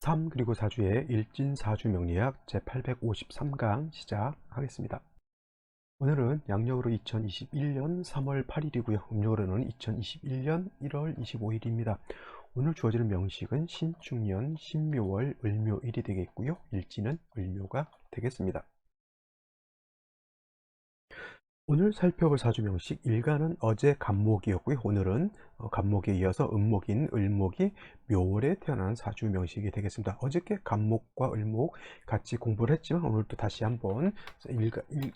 3 그리고 4주의 일진사주 명리학 제853강 시작하겠습니다. 오늘은 양력으로 2021년 3월 8일이고요. 음력으로는 2021년 1월 25일입니다. 오늘 주어지는 명식은 신축년 신묘월 을묘일이 되겠고요. 일진은 을묘가 되겠습니다. 오늘 살펴볼 사주 명식 일간은 어제 간목이었고요. 오늘은 간목에 이어서 음목인 을목이 묘월에 태어난 사주 명식이 되겠습니다. 어저께 간목과 을목 같이 공부를 했지만 오늘 또 다시 한번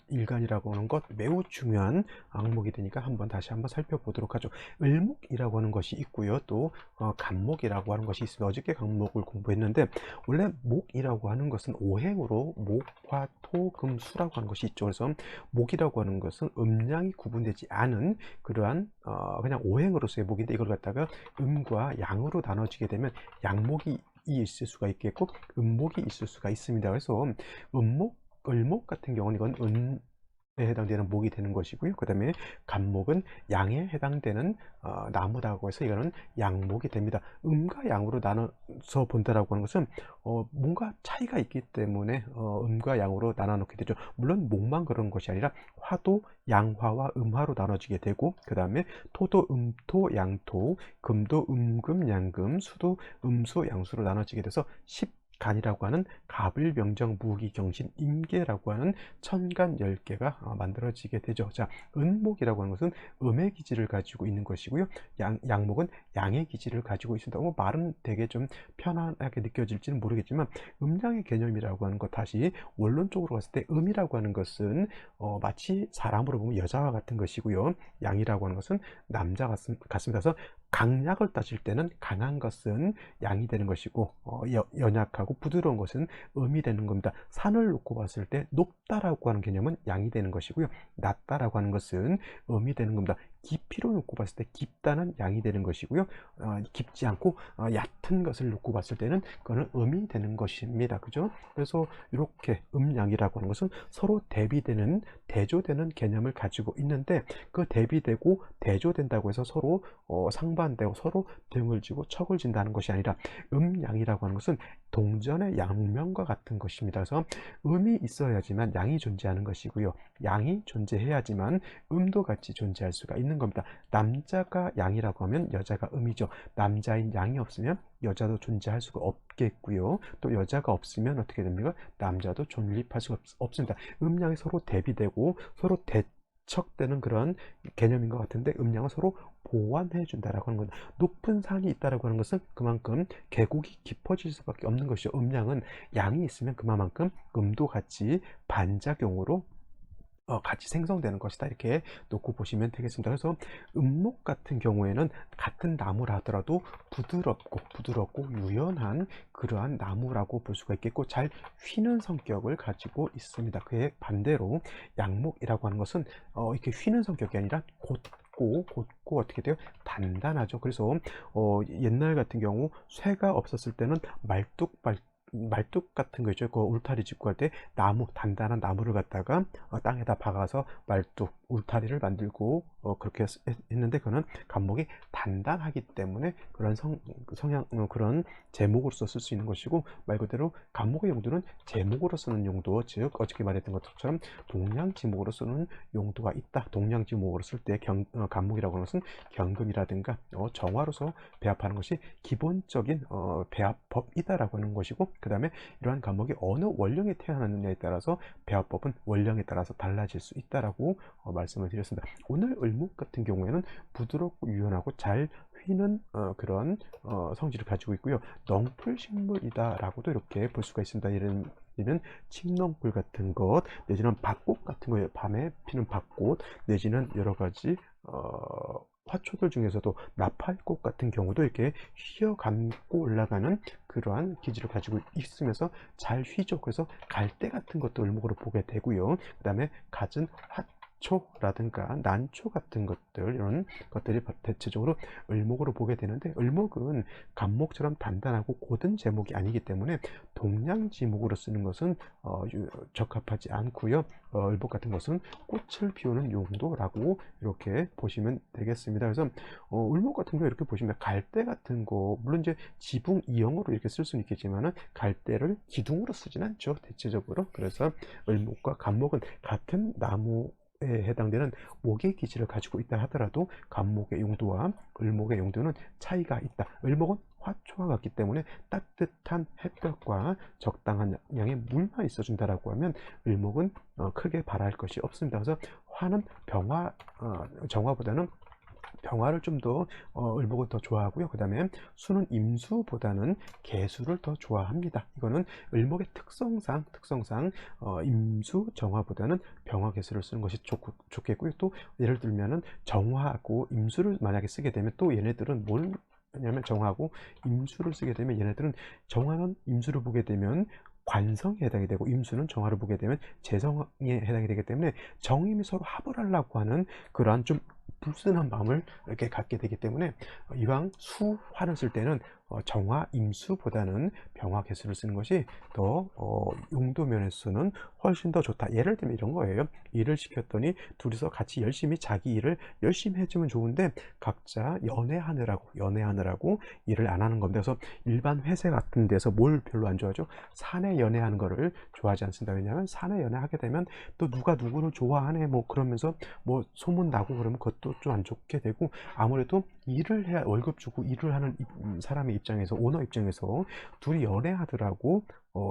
일간이라고 하는 것 매우 중요한 항목이 되니까 다시 한번 살펴보도록 하죠. 을목이라고 하는 것이 있고요. 또 간목이라고 하는 것이 있습니다. 어저께 간목을 공부했는데 원래 목이라고 하는 것은 오행으로 목화 토 금 수라고 하는 것이 있죠. 그래서 목이라고 하는 것은 음양이 구분되지 않은 그러한 그냥 오행으로서의 목인데, 이걸 갖다가 음과 양으로 나눠지게 되면 양목이 있을 수가 있겠고 음목이 있을 수가 있습니다. 그래서 음목, 을목 같은 경우는 이건 에 해당되는 목이 되는 것이고요. 그 다음에 간목은 양에 해당되는 나무라고 해서 이거는 양목이 됩니다. 음과 양으로 나눠서 본다라고 하는 것은 뭔가 차이가 있기 때문에 음과 양으로 나눠 놓게 되죠. 물론 목만 그런 것이 아니라 화도 양화와 음화로 나눠지게 되고, 그 다음에 토도 음토 양토, 금도 음금 양금, 수도 음수 양수로 나눠지게 돼서 간이라고 하는 갑을 명정 무기 경신 임계라고 하는 천간 10개가 만들어지게 되죠. 자, 은목이라고 하는 것은 음의 기질을 가지고 있는 것이고요. 양목은 양의 기질을 가지고 있습니다. 말은 되게 좀 편안하게 느껴질지는 모르겠지만 음양의 개념이라고 하는 것, 다시 원론적으로 봤을 때 음이라고 하는 것은 마치 사람으로 보면 여자와 같은 것이고요. 양이라고 하는 것은 남자 같습니다. 그래서 강약을 따질 때는 강한 것은 양이 되는 것이고 연약하고 부드러운 것은 음이 되는 겁니다. 산을 놓고 봤을 때 높다라고 하는 개념은 양이 되는 것이고요. 낮다라고 하는 것은 음이 되는 겁니다. 깊이로 놓고 봤을 때 깊다는 양이 되는 것이고요. 깊지 않고 얕은 것을 놓고 봤을 때는 그거는 음이 되는 것입니다. 그죠? 그래서 이렇게 음양이라고 하는 것은 서로 대비되는, 대조되는 개념을 가지고 있는데, 그 대비되고 대조된다고 해서 서로 상반되고 서로 등을 지고 척을 진다는 것이 아니라 음양이라고 하는 것은 동전의 양면과 같은 것입니다. 그래서 음이 있어야지만 양이 존재하는 것이고요. 양이 존재해야지만 음도 같이 존재할 수가 있는 겁니다. 남자가 양이라고 하면 여자가 음이죠. 남자인 양이 없으면 여자도 존재할 수가 없겠고요. 또 여자가 없으면 어떻게 됩니까? 남자도 존립할 수가 없습니다. 음양이 서로 대비되고 서로 대척되는 그런 개념인 것 같은데, 음양은 서로 보완해 준다라고 하는 건, 높은 산이 있다라고 하는 것은 그만큼 계곡이 깊어질 수밖에 없는 것이죠. 음양은 양이 있으면 그만큼 음도 같이 반작용으로 같이 생성되는 것이다, 이렇게 놓고 보시면 되겠습니다. 그래서 음목 같은 경우에는 같은 나무라 하더라도 부드럽고 유연한 그러한 나무라고 볼 수가 있겠고, 잘 휘는 성격을 가지고 있습니다. 그에 반대로 양목이라고 하는 것은 이렇게 휘는 성격이 아니라 곧고 어떻게 돼요? 단단하죠. 그래서 옛날 같은 경우 쇠가 없었을 때는 말뚝 같은 거 있죠. 그 울타리 짓고 할 때 단단한 나무를 갖다가 땅에다 박아서 말뚝 울타리를 만들고 그렇게 했는데, 그거는 간목이 단단하기 때문에 그런 성향, 그런 제목으로서 쓸 수 있는 것이고, 말 그대로 간목의 용도는 제목으로 쓰는 용도, 즉 어저께 말했던 것처럼 동량지목으로 쓰는 용도가 있다. 동량지목으로 쓸 때 간목이라고 하는 것은 경금이라든가 정화로서 배합하는 것이 기본적인 배합법이다라고 하는 것이고, 그 다음에 이러한 간목이 어느 원령에 태어났느냐에 따라서 배합법은 원령에 따라서 달라질 수 있다라고 말씀을 드렸습니다. 오늘 을목 같은 경우에는 부드럽고 유연하고 잘 휘는 그런 성질을 가지고 있고요. 넝풀식물이다라고도 이렇게 볼 수가 있습니다. 이는 칡넝풀 같은 것, 내지는 밭꽃 같은 거예요. 밤에 피는 밭꽃, 내지는 여러 가지 화초들 중에서도 나팔꽃 같은 경우도 이렇게 휘어감고 올라가는 그러한 기질을 가지고 있으면서 잘 휘죠. 그래서 갈대 같은 것도 을목으로 보게 되고요. 그 다음에 갖은 약초라든가 난초 같은 것들, 이런 것들이 대체적으로 을목으로 보게 되는데, 을목은 간목처럼 단단하고 고든 제목이 아니기 때문에 동량지목으로 쓰는 것은 적합하지 않고요. 을목 같은 것은 꽃을 피우는 용도라고 이렇게 보시면 되겠습니다. 그래서 을목 같은 경우 이렇게 보시면 갈대 같은 거, 물론 이제 지붕 이형으로 이렇게 쓸 수는 있겠지만은 갈대를 기둥으로 쓰진 않죠, 대체적으로. 그래서 을목과 간목은 같은 나무에 해당되는 목의 기질을 가지고 있다 하더라도 간목의 용도와 을목의 용도는 차이가 있다. 을목은 화초와 같기 때문에 따뜻한 햇볕과 적당한 양의 물만 있어준다라고 하면, 을목은 크게 바랄 것이 없습니다. 그래서 화는 정화보다는 병화를 좀 더 을목은 더 좋아하고요. 그 다음에 수는 임수보다는 개수를 더 좋아합니다. 이거는 을목의 특성상 임수 정화보다는 병화 개수를 쓰는 것이 좋겠고요. 또 예를 들면은 정화하고 임수를 만약에 쓰게 되면 또 얘네들은 뭘 하냐면, 정화하고 임수를 쓰게 되면 얘네들은, 정화는 임수를 보게 되면 관성에 해당이 되고 임수는 정화를 보게 되면 재성에 해당이 되기 때문에 정임이 서로 합을 하려고 하는 그러한 좀 불순한 마음을 이렇게 갖게 되기 때문에, 이왕 수화를 쓸 때는 정화 임수보다는 병화 개수를 쓰는 것이 더 용도 면에서는 훨씬 더 좋다. 예를 들면 이런 거예요. 일을 시켰더니 둘이서 같이 열심히 자기 일을 열심히 해주면 좋은데 각자 연애하느라고 일을 안 하는 겁니다. 그래서 일반 회사 같은 데서 뭘 별로 안 좋아하죠? 사내 연애하는 거를 좋아하지 않습니다. 왜냐하면 사내 연애하게 되면 또 누가 누구를 좋아하네 뭐 그러면서 뭐 소문 나고 그러면 그것도 좀 안 좋게 되고, 아무래도 일을 해야 월급 주고 일을 하는 사람의 입장에서, 오너 입장에서 둘이 연애하더라고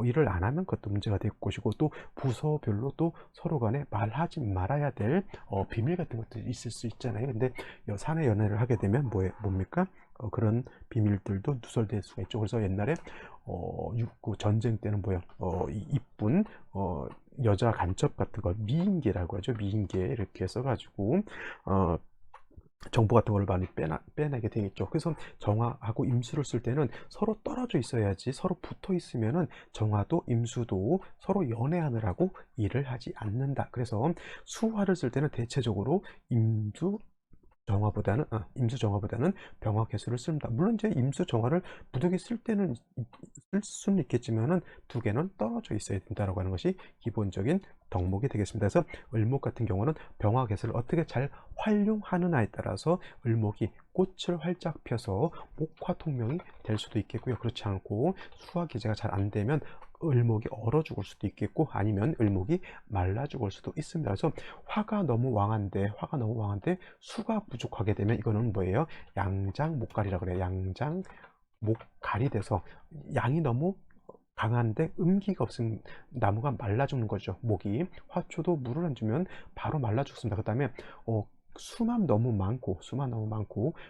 일을 안 하면 그것도 문제가 될 것이고, 또 부서별로 또 서로 간에 말하지 말아야 될 비밀 같은 것도 있을 수 있잖아요. 근데 사내 연애를 하게 되면 뭡니까? 그런 비밀들도 누설될 수가 있죠. 그래서 옛날에 육구 전쟁 때는 이쁜 여자 간첩 같은 거, 미인계라고 하죠. 미인계 이렇게 써가지고 정보 같은 걸 많이 빼내게 되겠죠. 그래서 정화하고 임수를 쓸 때는 서로 떨어져 있어야지, 서로 붙어 있으면은 정화도 임수도 서로 연애하느라고 일을 하지 않는다. 그래서 수화를 쓸 때는 대체적으로 임수 정화보다는 병화 개수를 씁니다. 물론 이제 임수 정화를 부득이 쓸 때는 쓸 수는 있겠지만은 두 개는 떨어져 있어야 된다라고 하는 것이 기본적인 덕목이 되겠습니다. 그래서 을목 같은 경우는 병화 개수를 어떻게 잘 활용하느냐에 따라서 을목이 꽃을 활짝 펴서 목화통명이 될 수도 있겠고요. 그렇지 않고 수화 기제가 잘 안 되면 을목이 얼어 죽을 수도 있겠고, 아니면 을목이 말라 죽을 수도 있습니다. 그래서 화가 너무 왕한데 수가 부족하게 되면 이거는 뭐예요? 양장목갈이라고 그래요. 양장목갈이 돼서 양이 너무 강한데 음기가 없으면 나무가 말라 죽는 거죠. 목이, 화초도 물을 안 주면 바로 말라 죽습니다. 그 다음에 수만 너무 많고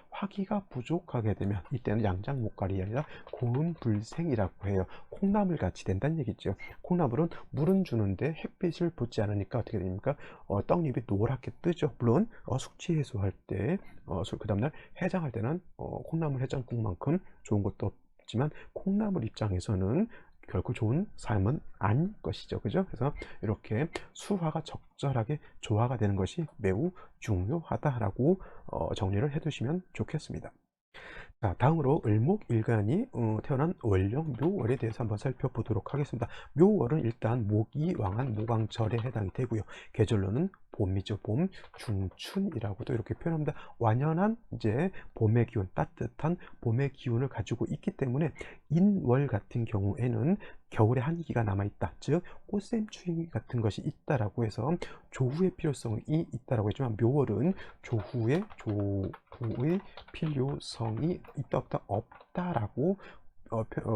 화기가 부족하게 되면 이때는 양장목갈이 아니라 고운불생이라고 해요. 콩나물 같이 된다는 얘기죠. 콩나물은 물은 주는데 햇빛을 받지 않으니까 어떻게 됩니까? 떡잎이 노랗게 뜨죠. 물론 숙취 해소할 때 그 다음날 해장할 때는 콩나물 해장국만큼 좋은 것도 없지만, 콩나물 입장에서는 결코 좋은 삶은 아닐 것이죠. 그죠? 그래서 이렇게 수화가 적절하게 조화가 되는 것이 매우 중요하다라고 정리를 해 두시면 좋겠습니다. 자, 다음으로 을목일간이 태어난 월령 묘월에 대해서 한번 살펴보도록 하겠습니다. 묘월은 일단 목이 왕한 모광절에 해당이 되고요. 계절로는 봄이죠. 봄, 중춘이라고도 이렇게 표현합니다. 완연한 이제 봄의 기운, 따뜻한 봄의 기운을 가지고 있기 때문에 인월 같은 경우에는 겨울에 한기가 남아있다, 즉 꽃샘추위 같은 것이 있다라고 해서 조후의 필요성이 있다라고 했지만, 묘월은 조후의 필요성이 있다 없다라고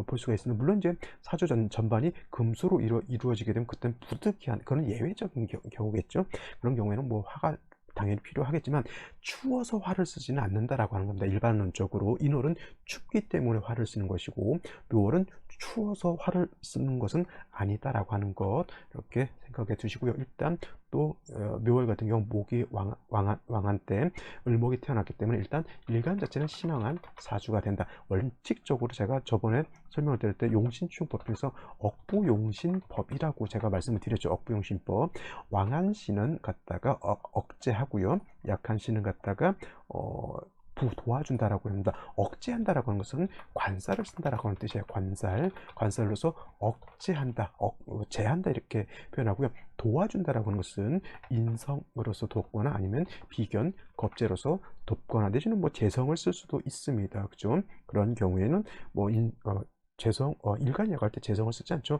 볼 수가 있습니다. 물론 이제 사주 전반이 금수로 이루어지게 되면 그때는 부득이한 그런 예외적인 경우겠죠. 그런 경우에는 뭐 화가 당연히 필요하겠지만 추워서 화를 쓰지는 않는다라고 하는 겁니다. 일반론적으로 인월은 춥기 때문에 화를 쓰는 것이고, 묘월은 추워서 화를 쓰는 것은 아니다라고 하는 것, 이렇게 생각해 두시고요. 일단 또 또 묘월 같은 경우 목이 왕한 때 을목이 태어났기 때문에 일단 일간 자체는 신앙한 사주가 된다. 원칙적으로 제가 저번에 설명을 드릴 때 용신충법 중에서 억부용신법이라고 제가 말씀을 드렸죠. 억부용신법. 왕한 신은 갖다가 억제하고요. 약한 신은 갖다가 도와준다라고 합니다. 억제한다라고 하는 것은 관살을 쓴다라고 하는 뜻이에요. 관살로서 억제한다, 제한다 이렇게 표현하고요. 도와준다라고 하는 것은 인성으로서 돕거나 아니면 비견, 겁재로서 돕거나 내지는 뭐 재성을 쓸 수도 있습니다. 그죠? 그런 경우에는 뭐 일간이 약할 때 재성을 쓰지 않죠.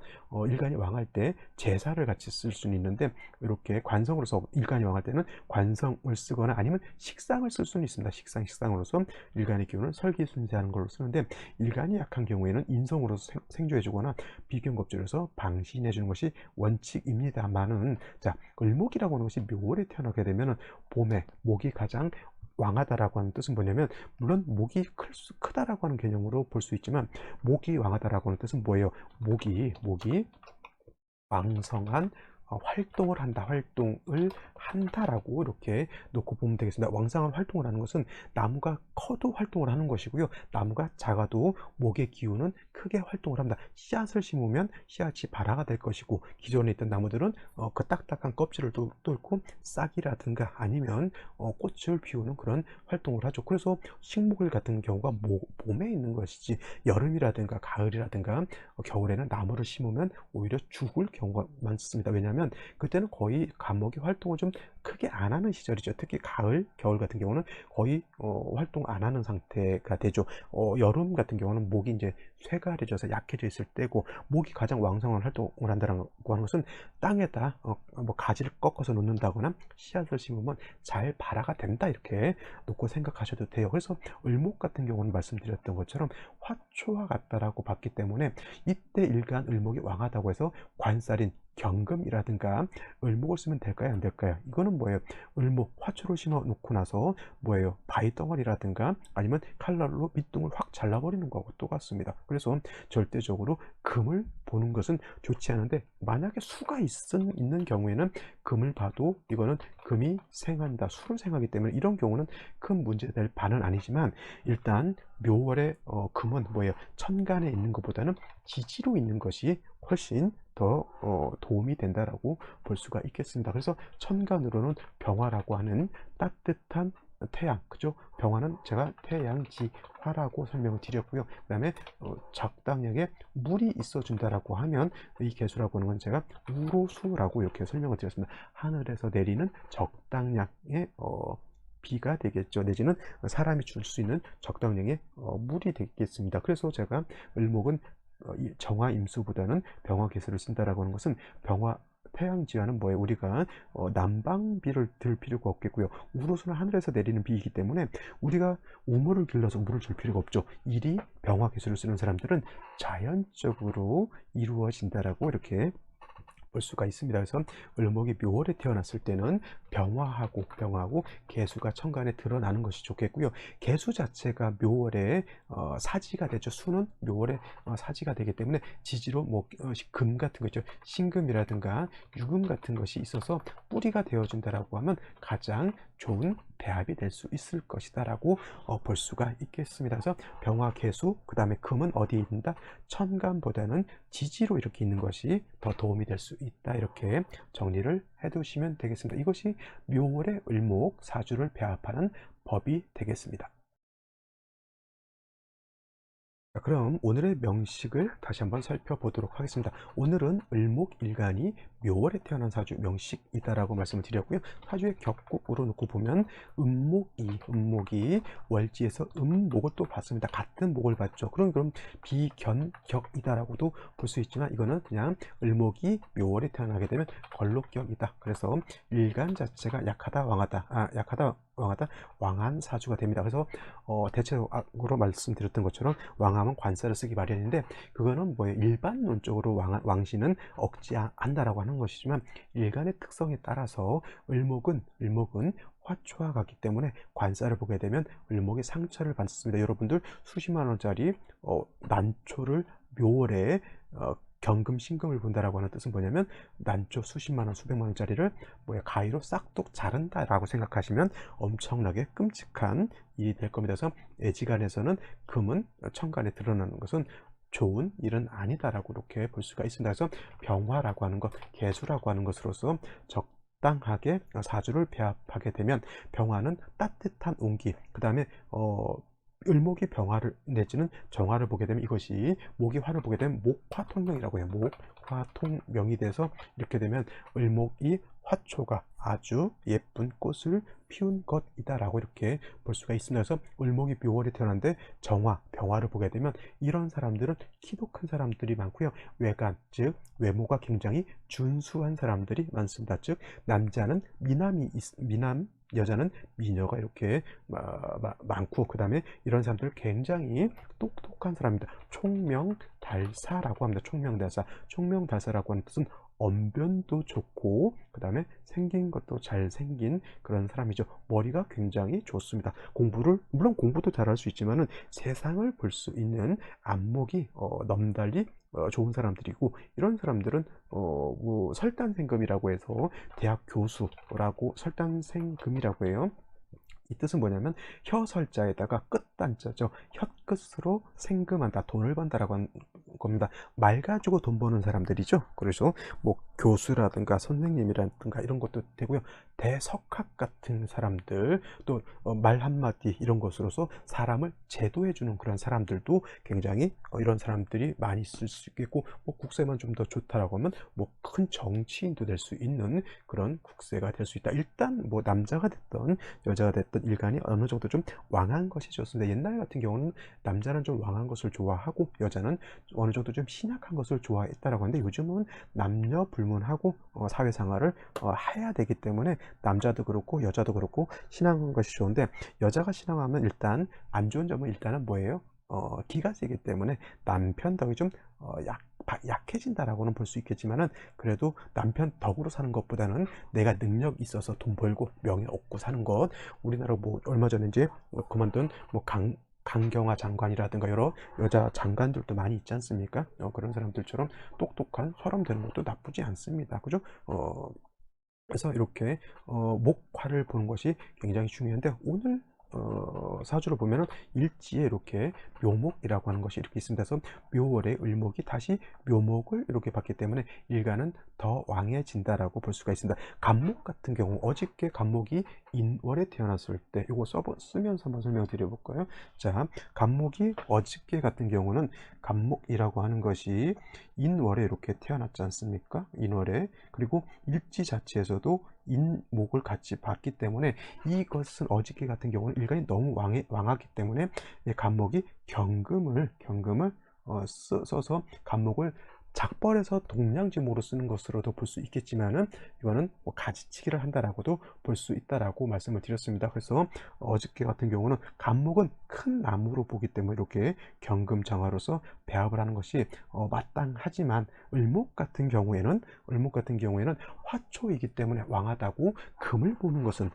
일간이 왕할 때 제사를 같이 쓸 수는 있는데 이렇게 관성으로서 일간이 왕할 때는 관성을 쓰거나 아니면 식상을 쓸 수는 있습니다. 식상으로서 일간의 기운을 설기순세하는 걸로 쓰는데 일간이 약한 경우에는 인성으로서 생조해 주거나 비견겁절에서 방신해 주는 것이 원칙입니다만은 자, 을목이라고 하는 것이 묘월에 태어나게 되면은 봄에 목이 가장 왕하다라고 하는 뜻은 뭐냐면 물론 목이 크다라고 하는 개념으로 볼 수 있지만 목이 왕하다라고 하는 뜻은 뭐예요? 목이 왕성한 활동을 한다라고 이렇게 놓고 보면 되겠습니다. 왕성한 활동을 하는 것은 나무가 커도 활동을 하는 것이고요. 나무가 작아도 목의 기운은 크게 활동을 합니다. 씨앗을 심으면 씨앗이 발화가 될 것이고 기존에 있던 나무들은 그 딱딱한 껍질을 뚫고 싹이라든가 아니면 꽃을 피우는 그런 활동을 하죠. 그래서 식목일 같은 경우가 봄에 있는 것이지 여름이라든가 가을이라든가 겨울에는 나무를 심으면 오히려 죽을 경우가 많습니다. 왜냐하면 그때는 거의 감목이 활동을 좀 크게 안 하는 시절이죠. 특히 가을, 겨울 같은 경우는 거의 활동 안 하는 상태가 되죠. 여름 같은 경우는 목이 이제 쇠가려져서 약해져 있을 때고 목이 가장 왕성한 활동을 한다고 하는 것은 땅에다 뭐 가지를 꺾어서 놓는다거나 씨앗을 심으면 잘 발화가 된다 이렇게 놓고 생각하셔도 돼요. 그래서 을목 같은 경우는 말씀드렸던 것처럼 화초와 같다라고 봤기 때문에 이때 일간 을목이 왕하다고 해서 관살인 경금이라든가 을목을 쓰면 될까요? 안 될까요? 이거는 뭐예요? 을목 화초를 심어 놓고 나서 뭐예요? 바위 덩어리라든가 아니면 칼날로 밑둥을 확 잘라버리는 거하고 똑같습니다. 그래서 절대적으로 금을 보는 것은 좋지 않은데 만약에 수가 있는 경우에는 금을 봐도 이거는 금이 생한다, 수를 생하기 때문에 이런 경우는 큰 문제될 바는 아니지만 일단 묘월에 금은 뭐예요? 천간에 있는 것보다는 지지로 있는 것이 훨씬 더 도움이 된다라고 볼 수가 있겠습니다. 그래서 천간으로는 병화라고 하는 따뜻한 태양, 그죠? 병화는 제가 태양지화라고 설명을 드렸고요. 그 다음에 적당량의 물이 있어준다라고 하면 이 개수라고 하는 건 제가 우로수라고 이렇게 설명을 드렸습니다. 하늘에서 내리는 적당량의 비가 되겠죠. 내지는 사람이 줄 수 있는 적당량의 물이 되겠습니다. 그래서 제가 을목은 정화 임수보다는 병화 개수를 쓴다라고 하는 것은 병화 태양지화는 뭐예요? 우리가 난방비를 들 필요가 없겠고요. 우로수는 하늘에서 내리는 비이기 때문에 우리가 우물을 길러서 물을 줄 필요가 없죠. 일이 병화 개수를 쓰는 사람들은 자연적으로 이루어진다라고 이렇게 볼 수가 있습니다. 그래서 을목이 묘월에 태어났을 때는 병화하고 개수가 천간에 드러나는 것이 좋겠고요. 개수 자체가 묘월에 사지가 되죠. 수는 묘월에 사지가 되기 때문에 지지로 뭐 금 같은 거 있죠. 신금이라든가 유금 같은 것이 있어서 뿌리가 되어준다라고 하면 가장 좋은 배합이 될 수 있을 것이다라고 볼 수가 있겠습니다. 그래서 병화, 개수, 그 다음에 금은 어디에 있는다? 천간보다는 지지로 이렇게 있는 것이 더 도움이 될 수 있다. 이렇게 정리를 해두시면 되겠습니다. 이것이 묘월의 을목 사주를 배합하는 법이 되겠습니다. 자, 그럼 오늘의 명식을 다시 한번 살펴보도록 하겠습니다. 오늘은 을목일간이 묘월에 태어난 사주 명식이다라고 말씀을 드렸고요. 사주의 격국으로 놓고 보면 음목이 월지에서 음목을 또 봤습니다. 같은 목을 봤죠. 그럼 비견격이다라고도 볼 수 있지만 이거는 그냥 을목이 묘월에 태어나게 되면 걸록격이다. 그래서 일간 자체가 약하다 왕하다 왕한 사주가 됩니다. 그래서 대체적으로 말씀드렸던 것처럼 왕하면 관살을 쓰기 마련인데 그거는 뭐예요? 일반론적으로 왕신은 억지한다라고 하는 것이지만 일간의 특성에 따라서 을목은 화초와 같기 때문에 관살을 보게 되면 을목이 상처를 받습니다. 여러분들 수십만 원짜리 난초를 묘월에 경금, 신금을 본다라고 하는 뜻은 뭐냐면 난조 수십만 원, 수백만 원짜리를 가위로 싹둑 자른다라고 생각하시면 엄청나게 끔찍한 일이 될 겁니다. 그래서 애지간에서는 금은 천간에 드러나는 것은 좋은 일은 아니다라고 이렇게 볼 수가 있습니다. 그래서 병화라고 하는 것, 개수라고 하는 것으로서 적당하게 사주를 배합하게 되면 병화는 따뜻한 온기, 그 다음에 을목이 병화를 내지는 정화를 보게 되면 이것이 목이 화를 보게 되면 목화통명이라고 해요. 목화통명이 돼서 이렇게 되면 을목이 화초가 아주 예쁜 꽃을 피운 것이다라고 이렇게 볼 수가 있습니다. 그래서 을목이 묘월에 태어났는데 정화, 병화를 보게 되면 이런 사람들은 키도 큰 사람들이 많고요. 외관, 즉 외모가 굉장히 준수한 사람들이 많습니다. 즉 남자는 미남, 여자는 미녀가 이렇게 많고, 그 다음에 이런 사람들 굉장히 똑똑한 사람입니다. 총명달사라고 합니다. 총명달사. 총명달사라고 하는 뜻은 언변도 좋고, 그 다음에 생긴 것도 잘생긴 그런 사람이죠. 머리가 굉장히 좋습니다. 물론 공부도 잘할 수 있지만은 세상을 볼 수 있는 안목이 넘달리 좋은 사람들이고, 이런 사람들은 설단생금이라고 해서 대학 교수라고, 설단생금이라고 해요. 이 뜻은 뭐냐면 혀설자에다가 끝단자죠. 혀끝으로 생금한다, 돈을 번다라고 하는 겁니다. 말 가지고 돈 버는 사람들이죠. 그래서 교수라든가 선생님이라든가 이런 것도 되고요. 대석학 같은 사람들, 또 말 한마디 이런 것으로서 사람을 제도해 주는 그런 사람들도 굉장히 이런 사람들이 많이 있을 수 있겠고, 국세만 좀 더 좋다라고 하면 큰 정치인도 될 수 있는 그런 국세가 될 수 있다. 일단 남자가 됐던 여자가 됐던 일간이 어느 정도 좀 왕한 것이 좋습니다. 옛날 같은 경우는 남자는 좀 왕한 것을 좋아하고 여자는 어느 정도 좀 신약한 것을 좋아했다라고 하는데, 요즘은 남녀 불문하고 사회생활을 해야 되기 때문에 남자도 그렇고 여자도 그렇고 신앙한 것이 좋은데, 여자가 신앙하면 일단 안 좋은 점은 일단은 뭐예요? 기가 세기 때문에 남편 덕이 좀 약해진다라고는 볼 수 있겠지만은, 그래도 남편 덕으로 사는 것보다는 내가 능력 있어서 돈 벌고 명예 얻고 사는 것. 우리나라 얼마 전에 이제 그만둔 강경화 장관이라든가 여러 여자 장관들도 많이 있지 않습니까? 그런 사람들처럼 똑똑한 사람 되는 것도 나쁘지 않습니다. 그죠? 그래서 이렇게 목화를 보는 것이 굉장히 중요한데, 오늘 사주를 보면은 일지에 이렇게 묘목이라고 하는 것이 이렇게 있습니다. 그래서 묘월에 을목이 다시 묘목을 이렇게 받기 때문에 일간은 더 왕해진다라고 볼 수가 있습니다. 간목 같은 경우, 어저께 간목이 인월에 태어났을 때 이거 쓰면서 한번 설명드려 볼까요? 자, 간목이 어저께 같은 경우는, 간목이라고 하는 것이 인월에 이렇게 태어났지 않습니까? 인월에. 그리고 일지 자체에서도 인목을 같이 봤기 때문에, 이것은 어저께 같은 경우는 일간이 너무 왕하기 때문에 간목이 경금을 써서 간목을 작벌해서 동량지목으로 쓰는 것으로도 볼 수 있겠지만은, 이거는 가지치기를 한다라고도 볼 수 있다라고 말씀을 드렸습니다. 그래서 어저께 같은 경우는 간목은 큰 나무로 보기 때문에 이렇게 경금장화로서 배합을 하는 것이 마땅하지만, 을목 같은 경우에는 화초이기 때문에 왕하다고 금을 보는 것은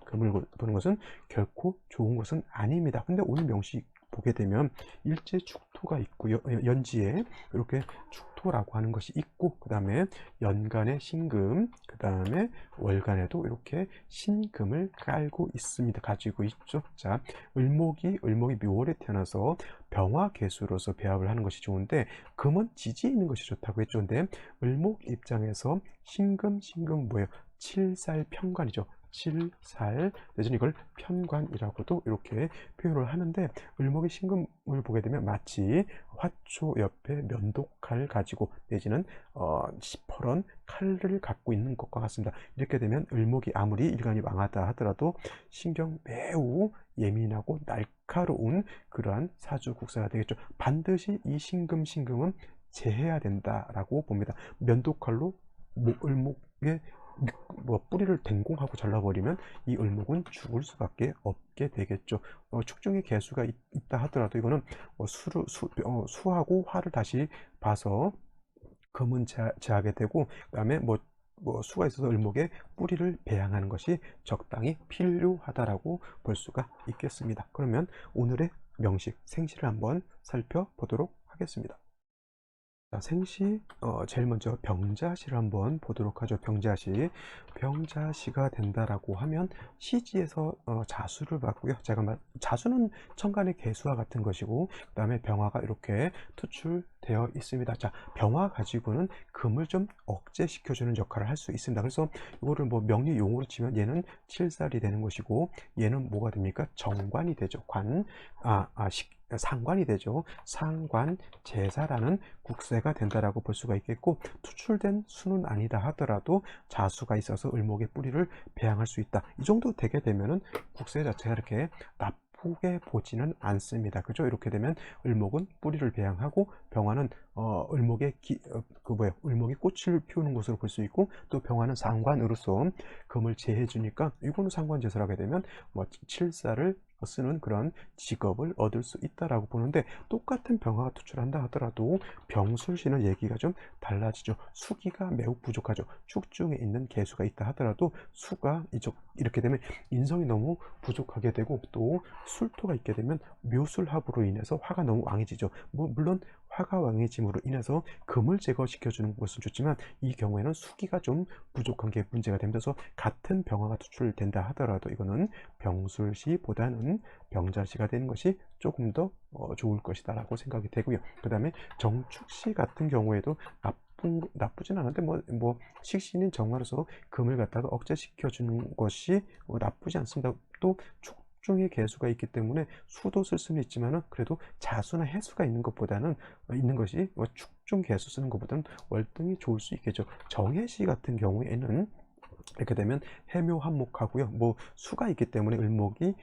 결코 좋은 것은 아닙니다. 근데 오늘 명식 보게 되면 일제 축토가 있고요. 연지에 이렇게 축토라고 하는 것이 있고, 그 다음에 연간에 신금, 그 다음에 월간에도 이렇게 신금을 가지고 있죠. 자, 을목이 묘월에 태어나서 병화개수로서 배합을 하는 것이 좋은데, 금은 지지에 있는 것이 좋다고 했죠. 근데 을목 입장에서 신금 뭐예요? 칠살편관이죠. 칠살 내지는 이걸 편관이라고도 이렇게 표현을 하는데, 을목의 신금을 보게 되면 마치 화초 옆에 면도칼 가지고 내지는 시퍼런 칼을 갖고 있는 것과 같습니다. 이렇게 되면 을목이 아무리 일간이 왕하다 하더라도 신경 매우 예민하고 날카로운 그러한 사주 국사가 되겠죠. 반드시 이 신금은 제해야 된다라고 봅니다. 면도칼로 을목의 뿌리를 den공하고 잘라버리면 이 을목은 죽을 수밖에 없게 되겠죠. 축중의 개수가 있다 하더라도 이거는 수하고 화를 다시 봐서 금은 제하게 되고, 그 다음에 수가 있어서 을목의 뿌리를 배양하는 것이 적당히 필요하다라고 볼 수가 있겠습니다. 그러면 오늘의 명식 생시를 한번 살펴보도록 하겠습니다. 자, 생시 제일 먼저 병자시를 한번 보도록 하죠. 병자시. 병자시가 된다라고 하면 시지에서 자수를 받고요. 제가 자수는 천간의 개수와 같은 것이고, 그다음에 병화가 이렇게 투출되어 있습니다. 자, 병화 가지고는 금을 좀 억제시켜 주는 역할을 할 수 있습니다. 그래서 이거를 뭐 명리 용어로 치면 얘는 칠살이 되는 것이고, 얘는 뭐가 됩니까? 정관이 되죠. 상관이 되죠. 상관 제사라는 국세가 된다라고 볼 수가 있겠고, 투출된 수는 아니다 하더라도 자수가 있어서 을목의 뿌리를 배양할 수 있다. 이 정도 되게 되면은 국세 자체가 이렇게 나쁘게 보지는 않습니다. 그죠? 이렇게 되면 을목은 뿌리를 배양하고 병화는 을목이 꽃을 피우는 것으로 볼 수 있고, 또 병화는 상관으로서 금을 제해 주니까 이거는 상관제사를 하게 되면 뭐 칠사를 쓰는 그런 직업을 얻을 수 있다라고 보는데, 똑같은 병화가 투출한다 하더라도 병술시는 얘기가 좀 달라지죠. 수기가 매우 부족하죠. 축중에 있는 개수가 있다 하더라도 수가 이렇게 되면 인성이 너무 부족하게 되고, 또 술토가 있게 되면 묘술합으로 인해서 화가 너무 왕해지죠. 물론 화가 왕해짐으로 인해서 금을 제거시켜 주는 것은 좋지만, 이 경우에는 수기가 좀 부족한 게 문제가 되면서 같은 병화가 투출된다 하더라도 이거는 병술시보다는 병자시가 되는 것이 조금 더 좋을 것이다 라고 생각이 되고요. 그 다음에 정축시 같은 경우에도 나쁘진 않은데, 식신인 정화로서 금을 갖다가 억제시켜 주는 것이 나쁘지 않습니다. 또 축중의 개수가 있기 때문에 수도 쓸 수는 있지만은, 그래도 자수나 해수가 있는 것이 축중 개수 쓰는 것보다는 월등히 좋을 수 있겠죠. 정해시 같은 경우에는 이렇게 되면 해묘한목하고요. 수가 있기 때문에 을목의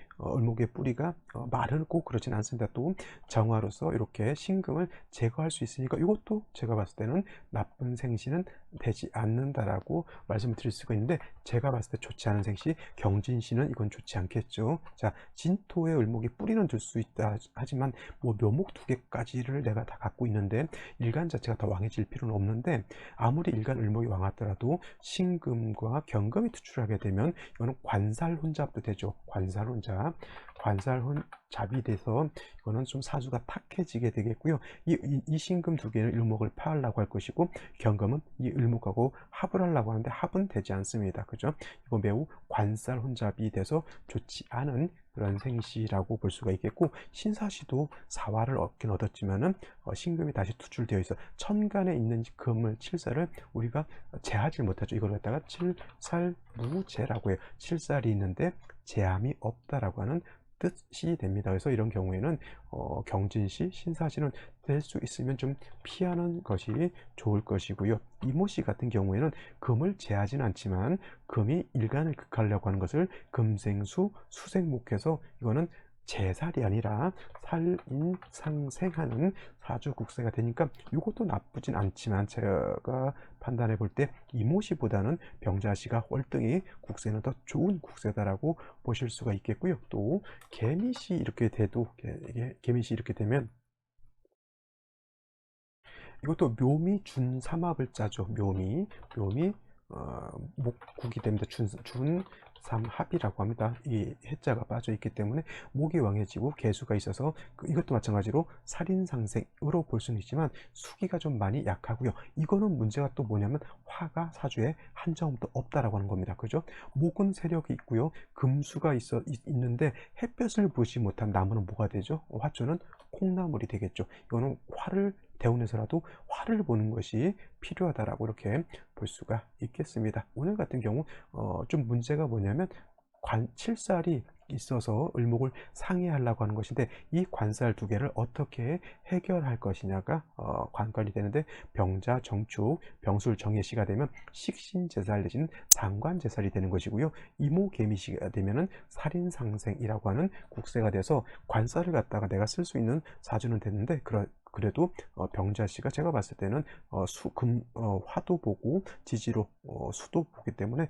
뿌리가 마르고 그러진 않습니다. 또 정화로서 이렇게 신금을 제거할 수 있으니까 이것도 제가 봤을 때는 나쁜 생시는 되지 않는다라고 말씀을 드릴 수가 있는데, 제가 봤을 때 좋지 않은 생시 경진시는 이건 좋지 않겠죠. 자, 진토의 을목이 뿌리는 들 수 있다 하지만 묘목 2개까지를 내가 다 갖고 있는데 일간 자체가 더 왕해질 필요는 없는데, 아무리 일간 을목이 왕하더라도 신금과 경금이 투출하게 되면 이거는 관살혼잡도 되죠. 관살혼잡이 돼서 이거는 좀 사주가 탁해지게 되겠고요. 이 신금 2개는 을목을 파하려고 할 것이고, 경금은 이 을목하고 합을 하려고 하는데 합은 되지 않습니다. 그죠? 이거 매우 관살혼잡이 돼서 좋지 않은 그런 생시라고 볼 수가 있겠고, 신사시도 사화를 얻긴 얻었지만은 신금이 다시 투출되어 있어 천간에 있는 금을 칠살을 우리가 제하지 못하죠. 이걸 갖다가 칠살무제라고 해요. 칠살이 있는데 제함이 없다라고 하는 뜻이 됩니다. 그래서 이런 경우에는 경진시, 신사시는 될 수 있으면 좀 피하는 것이 좋을 것이고요. 이모시 같은 경우에는 금을 제하지는 않지만 금이 일간을 극하려고 하는 것을 금생수, 수생목해서 이거는 제살이 아니라 살인상생하는 사주국세가 되니까 이것도 나쁘진 않지만, 제가 판단해 볼 때 이모시보다는 병자시가 월등히 국세는 더 좋은 국세다라고 보실 수가 있겠고요. 또 개미시 이렇게 되면 이것도 묘미 준삼합을 짜죠. 묘미 목국이 됩니다. 준삼합이라고 합니다. 이 해자가 빠져 있기 때문에 목이 왕해지고 개수가 있어서 이것도 마찬가지로 살인상생으로 볼 수는 있지만 수기가 좀 많이 약하고요. 이거는 문제가 또 뭐냐면 화가 사주에 한 점도 없다라고 하는 겁니다. 그죠? 목은 세력이 있고요. 금수가 있는데 햇볕을 보지 못한 나무는 뭐가 되죠? 화초는 콩나물이 되겠죠. 이거는 화를 대운에서라도 화를 보는 것이 필요하다라고 이렇게 볼 수가 있겠습니다. 오늘 같은 경우 좀 문제가 뭐냐면 칠살이 있어서 을목을 상해하려고 하는 것인데, 이 관살 2개를 어떻게 해결할 것이냐가 관건이 되는데, 병자, 정축, 병술, 정해시가 되면 식신제살 내지는 상관제살이 되는 것이고요. 이모개미시가 되면은 살인상생이라고 하는 국세가 돼서 관살을 갖다가 내가 쓸 수 있는 사주는 됐는데, 그래도 병자씨가 제가 봤을 때는 화도 보고 지지로 수도 보기 때문에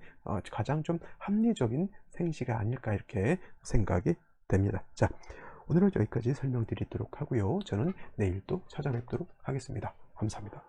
가장 좀 합리적인 생시가 아닐까 이렇게 생각이 됩니다. 자, 오늘은 여기까지 설명드리도록 하고요. 저는 내일 또 찾아뵙도록 하겠습니다. 감사합니다.